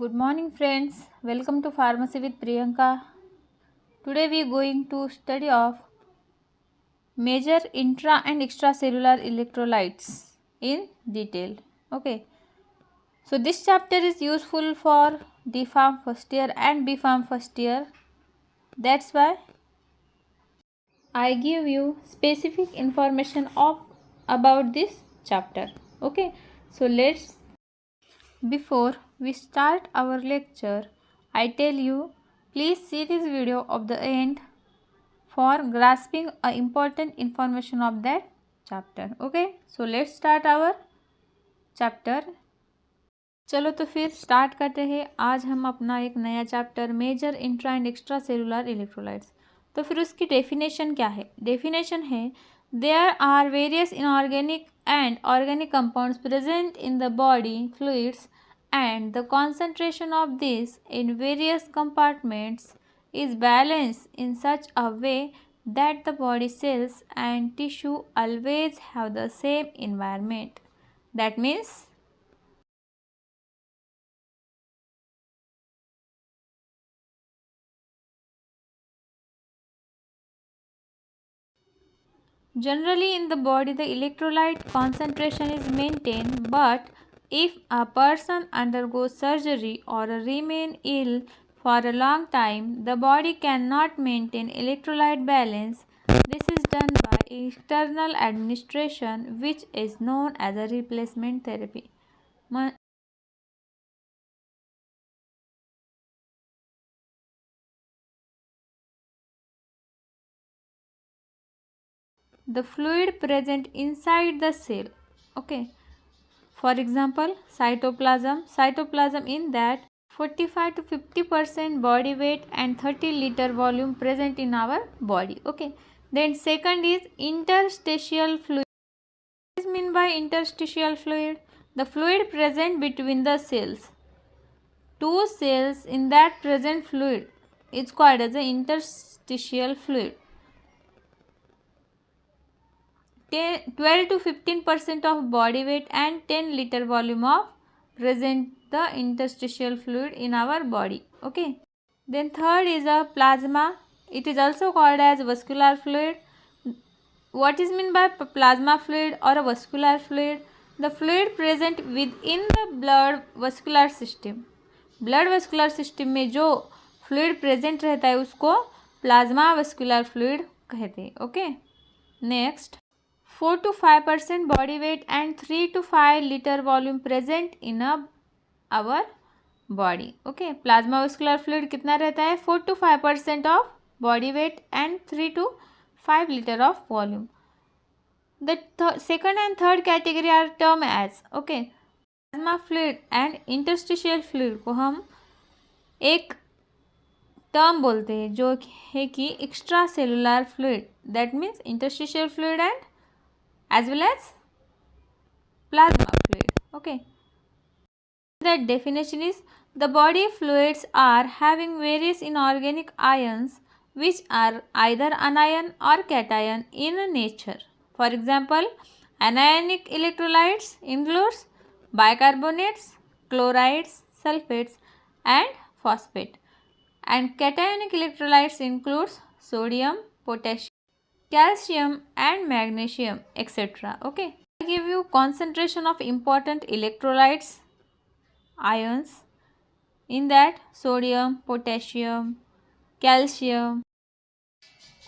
Good morning friends, welcome to Pharmacy with Priyanka. Today we are going to study of major intra and extracellular electrolytes in detail. Okay, so this chapter is useful for D Pharm first year and B Pharm first year. That's why I give you specific information of about this chapter. Okay, so let's before we start our lecture, I tell you please see this video of the end for grasping important information of that chapter. Okay, so let's start our chapter. चलो तो फिर start करते हैं। आज हम अपना एक नया chapter major intra and extra cellular electrolytes. तो फिर उसकी डेफिनेशन क्या है? डेफिनेशन है there are various inorganic and organic compounds present in the body fluids and the concentration of these in various compartments is balanced in such a way that the body cells and tissue always have the same environment. That means generally in the body the electrolyte concentration is maintained, but if a person undergoes surgery or remain ill for a long time, the body cannot maintain electrolyte balance. This is done by external administration, which is known as a replacement therapy. The fluid present inside the cell. Okay. For example, cytoplasm in that 45 to 50% body weight and 30 liter volume present in our body. Okay. Then second is interstitial fluid. What is mean by interstitial fluid? The fluid present between the cells. Two cells in that present fluid is called as the interstitial fluid. 12 to 15% of body weight and 10 liter volume of present the interstitial fluid in our body. Okay. Then third is a plasma. It is also called as vascular fluid. What is meant by plasma fluid or a vascular fluid? The fluid present within the blood vascular system. Blood vascular system में जो fluid present रहता है उसको plasma vascular fluid कहते हैं. Okay. Next 4 to 5% body weight and 3 to 5 liter volume present in our body. Okay, plasma vascular fluid कितना रहता है? 4 to 5% of body weight and 3 to 5 liter of volume. The second and third category are termed as okay plasma fluid and interstitial fluid को हम एक term बोलते हैं जो है कि extra cellular fluid. That means interstitial fluid and as well as plasma fluid. Okay. That definition is the body fluids are having various inorganic ions which are either anion or cation in nature. For example, anionic electrolytes includes bicarbonates, chlorides, sulphates and phosphate, and cationic electrolytes includes sodium, potassium, calcium and magnesium, etc. Okay. I give you concentration of important electrolytes, ions, in that sodium, potassium, calcium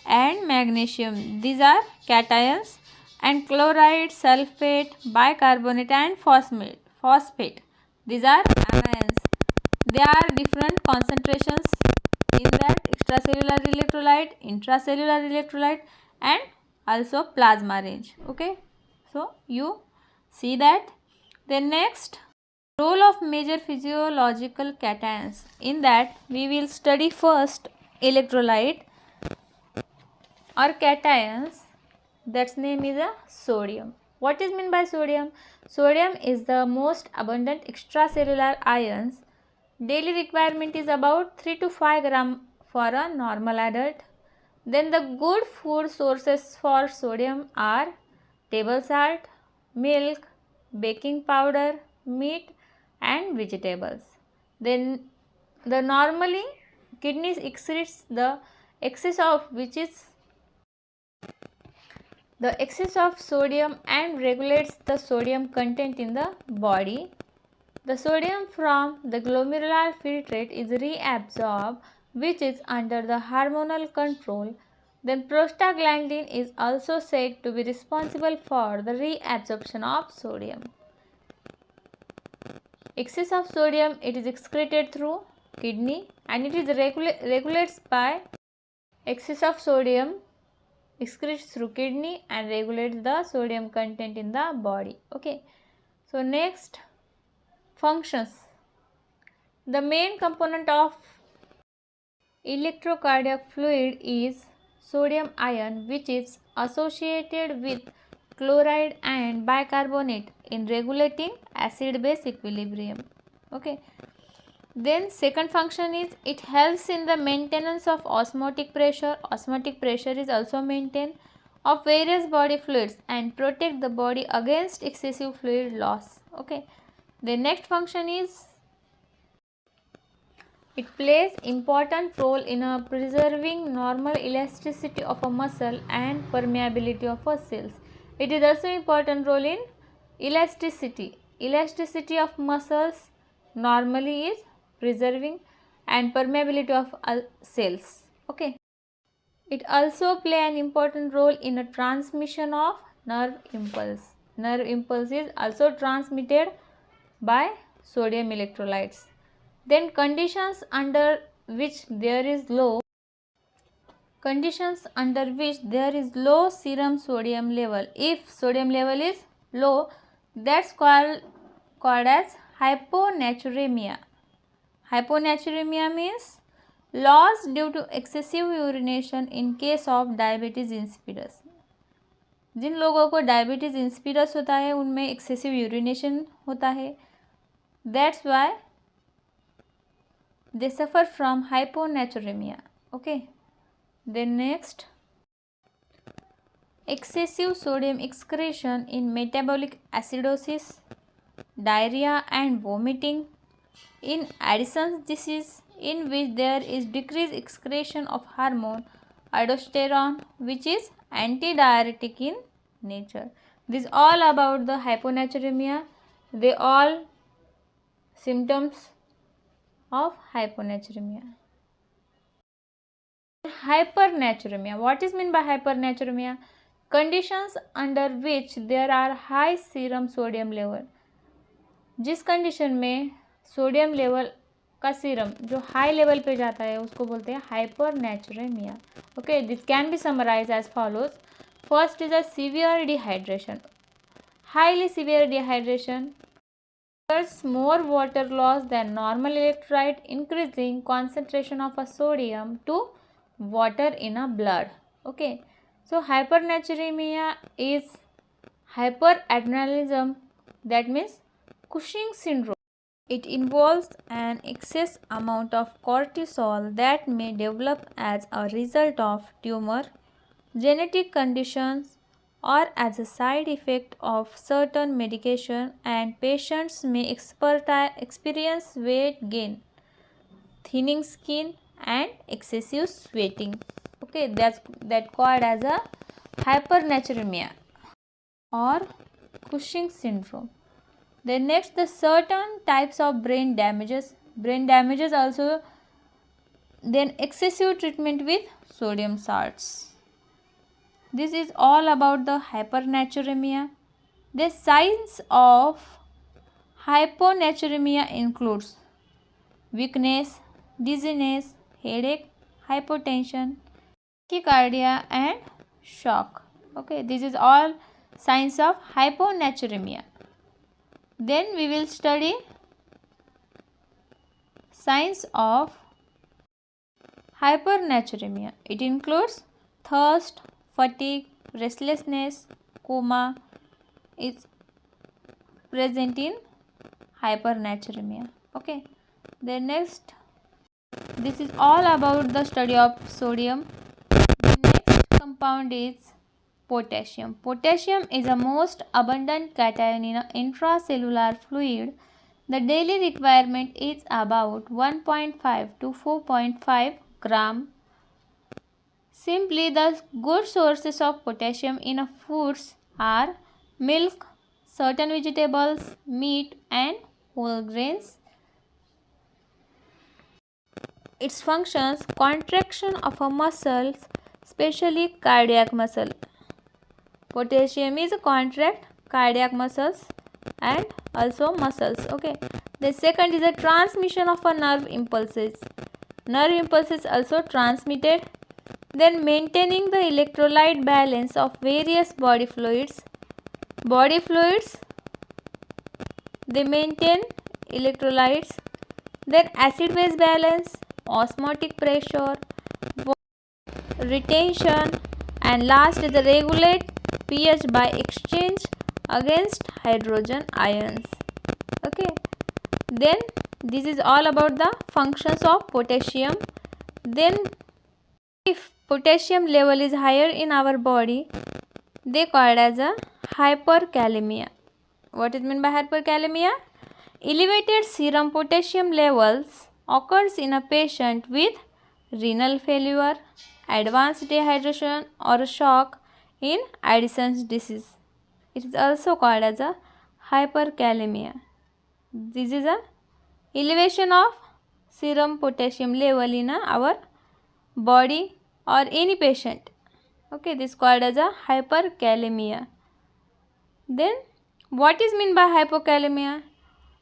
and magnesium. These are cations, and chloride, sulphate, bicarbonate and phosphate. These are anions. They are different concentrations in that extracellular electrolyte, intracellular electrolyte and also plasma range. Okay, so you see that. Then next, role of major physiological cations. In that we will study first electrolyte or cations. That's name is a sodium. What is meant by sodium? Sodium is the most abundant extracellular ions. Daily requirement is about 3 to 5 gram for a normal adult. Then the good food sources for sodium are table salt, milk, baking powder, meat and vegetables. Then the normally kidneys excretes the excess of sodium and regulates the sodium content in the body. The sodium from the glomerular filtrate is reabsorbed, which is under the hormonal control. Then prostaglandin is also said to be responsible for the reabsorption of sodium. Excess of sodium, it is excreted through kidney, and it is regulates by excess of sodium excretes through kidney and regulates the sodium content in the body. Okay, so next, functions. The main component of electrocardiac fluid is sodium ion, which is associated with chloride and bicarbonate in regulating acid-base equilibrium. Okay. Then second function is it helps in the maintenance of osmotic pressure. Osmotic pressure is also maintained of various body fluids and protect the body against excessive fluid loss. Okay. The next function is it plays important role in preserving normal elasticity of a muscle and permeability of a cells. It is also important role in elasticity. Elasticity of muscles normally is preserving and permeability of cells. Okay. It also play an important role in a transmission of nerve impulse. Nerve impulse is also transmitted by sodium electrolytes. Then conditions under which there is low serum sodium level. If sodium level is low, that's called as hyponatremia. Hyponatremia means loss due to excessive urination in case of diabetes insipidus. जिन लोगों को diabetes insipidus होता है उनमें excessive urination होता है. That's why they suffer from hyponatremia. Okay. Then next, excessive sodium excretion in metabolic acidosis, diarrhea and vomiting, in Addison's disease, in which there is decreased excretion of hormone aldosterone, which is antidiuretic in nature. This is all about the hyponatremia. They all symptoms of hyponatremia. Hypernatremia. What is meant by hypernatremia? Conditions under which there are high serum sodium level. जिस condition में sodium level का serum जो high level पे जाता है उसको बोलते हैं hypernatremia. Okay, this can be summarize as follows. First is a severe dehydration. Highly severe dehydration more water loss than normal electrolyte, increasing concentration of a sodium to water in a blood. Okay, so hypernatremia is hyperadrenalism, that means Cushing syndrome. It involves an excess amount of cortisol that may develop as a result of tumor, genetic conditions, or as a side effect of certain medication, and patients may experience weight gain, thinning skin and excessive sweating. Okay, that called as a hypernatremia or Cushing syndrome. Then next, the certain types of brain damages also. Then excessive treatment with sodium salts. This is all about the hypernatremia. The signs of hyponatremia includes weakness, dizziness, headache, hypotension, tachycardia and shock. Okay, this is all signs of hyponatremia. Then we will study signs of hypernatremia. It includes thirst, fatigue, restlessness, coma is present in hypernatremia. Okay. Then next, this is all about the study of sodium. The next compound is potassium. Potassium is a most abundant cation in an intracellular fluid The daily requirement is about 1.5 to 4.5 gram. Simply, the good sources of potassium in foods are milk, certain vegetables, meat, and whole grains. Its functions: contraction of a muscle, especially cardiac muscle. Potassium is contract cardiac muscles and also muscles. Okay. The second is a transmission of a nerve impulses. Nerve impulses also transmitted. Then maintaining the electrolyte balance of various body fluids. Body fluids, they maintain electrolytes. Then acid base balance, osmotic pressure, retention, and last is the regulate pH by exchange against hydrogen ions. Okay. Then this is all about the functions of potassium. Then if potassium level is higher in our body, they called as a hyperkalemia. What is meant by hyperkalemia? Elevated serum potassium levels occurs in a patient with renal failure, advanced dehydration or shock in Addison's disease. It is also called as a hyperkalemia. This is a elevation of serum potassium level in our body or any patient. Okay, this is called as a hyperkalemia. Then what is meant by hypokalemia?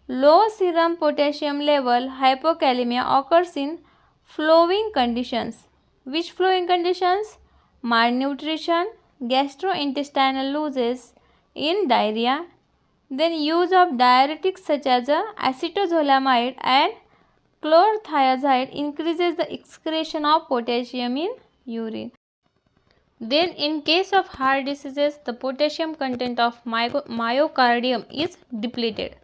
Low serum potassium level hypokalemia occurs in flowing conditions. Which flowing conditions? Malnutrition, gastrointestinal losses in diarrhea. Then use of diuretics such as acetozolamide and chlorothiazide increases the excretion of potassium in urine. Then in case of heart diseases, the potassium content of myocardium is depleted.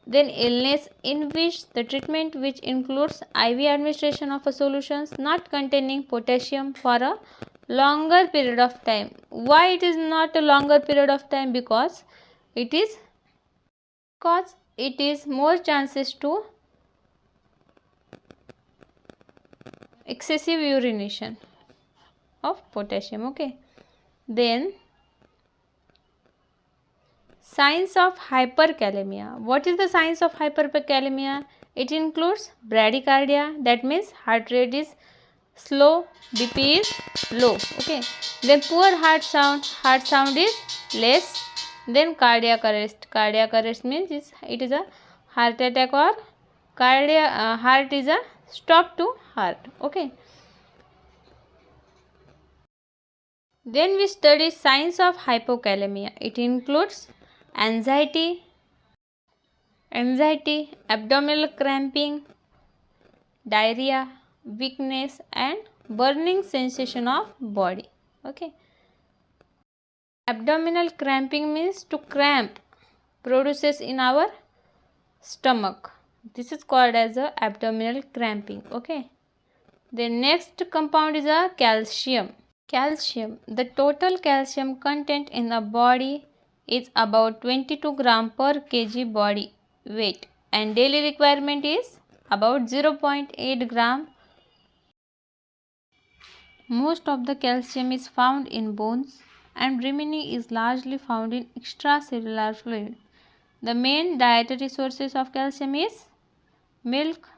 Then illness in which the treatment which includes IV administration of a solutions not containing potassium for a longer period of time. Why it is not a longer period of time? Because it is more chances to excessive urination of potassium. Okay. Then signs of hyperkalemia. What is the signs of hyperkalemia? It includes bradycardia, that means heart rate is slow, BP is low. Okay. Then poor heart sound is less. Then cardiac arrest means it is a heart attack or heart is a stop to heart. Okay. Then we study signs of hypokalemia. It includes anxiety, abdominal cramping, diarrhea, weakness and burning sensation of body. Okay. Abdominal cramping means to cramp produces in our stomach. This is called as a abdominal cramping. Okay. The next compound is a calcium. Calcium. The total calcium content in the body is about 22 gram per kg body weight and daily requirement is about 0.8 gram. Most of the calcium is found in bones and remaining is largely found in extracellular fluid. The main dietary sources of calcium is milk,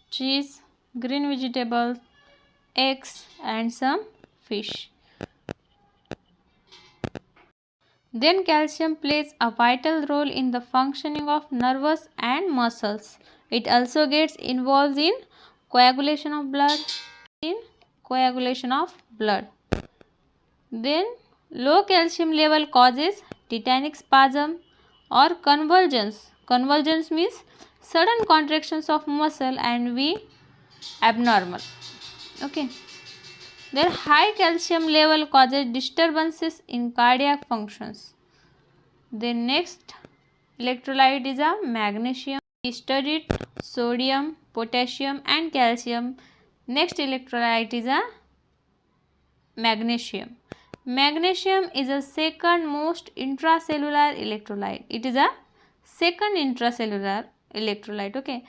cheese, green vegetables, eggs and some fish. Then calcium plays a vital role in the functioning of nerves and muscles. It also gets involved in coagulation of blood. Then low calcium level causes tetanic spasm or convulsions. Convulsions means sudden contractions of muscle and be abnormal. Okay. Then high calcium level causes disturbances in cardiac functions. The next electrolyte is a magnesium. We studied sodium, potassium and calcium. Next electrolyte is a magnesium. Magnesium is the second most intracellular electrolyte. It is a second intracellular electrolyte. Okay,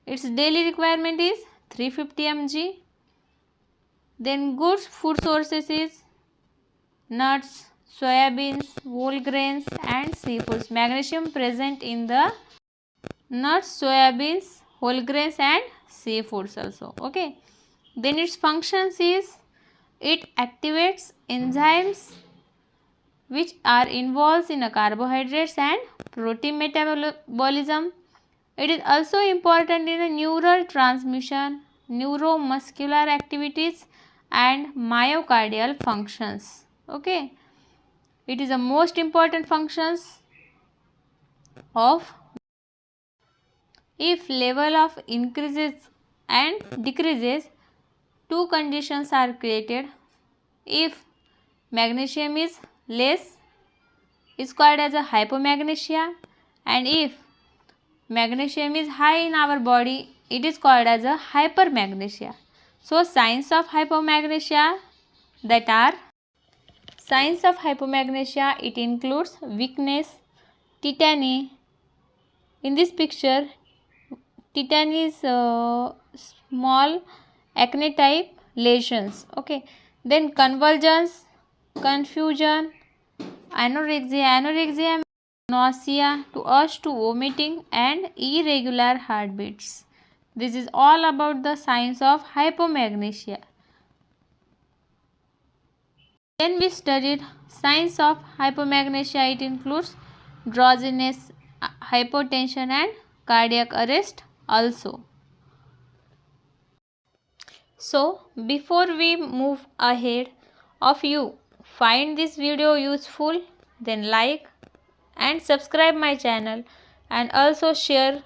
its daily requirement is 350 mg. Then good food sources is nuts, soybeans, whole grains and seafoods. Magnesium present in the nuts, soybeans, whole grains and seafoods also. Okay, then its functions is it activates enzymes which are involved in a carbohydrates and protein metabolism. It is also important in a neural transmission, neuromuscular activities and myocardial functions. Okay, it is the most important functions of. If level of increases and decreases, two conditions are created. If magnesium is less, is called as a hypomagnesia, and if magnesium is high in our body, it is called as a hypermagnesia. So signs of hypomagnesia that are signs of hypomagnesia, it includes weakness, tetany. In this picture, tetany is small acne type lesions. Okay, then convulsions, confusion, anorexia, nausea to urge to vomiting and irregular heartbeats. This is all about the signs of hypomagnesia. Then we studied signs of hypomagnesia. It includes drowsiness, hypotension and cardiac arrest also. So before we move ahead, if you find this video useful, then like and subscribe my channel and also share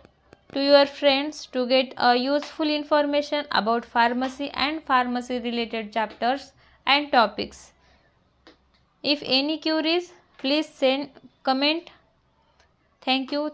to your friends to get a useful information about pharmacy and pharmacy related chapters and topics. If any queries, please send comment. Thank you.